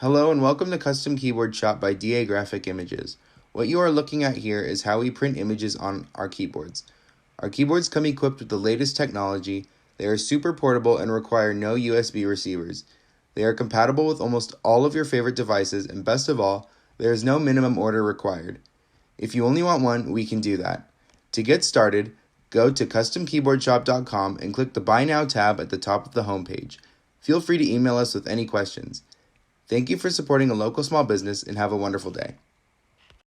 Hello and welcome to Custom Keyboard Shop by DA Graphic Images. What you are looking at here is how we print images on our keyboards. Our keyboards come equipped with the latest technology. They are super portable and require no USB receivers. They are compatible with almost all of your favorite devices, and best of all, there is no minimum order required. If you only want one, we can do that. To get started, go to customkeyboardshop.com and click the Buy Now tab at the top of the homepage. Feel free to email us with any questions. Thank you for supporting a local small business and have a wonderful day.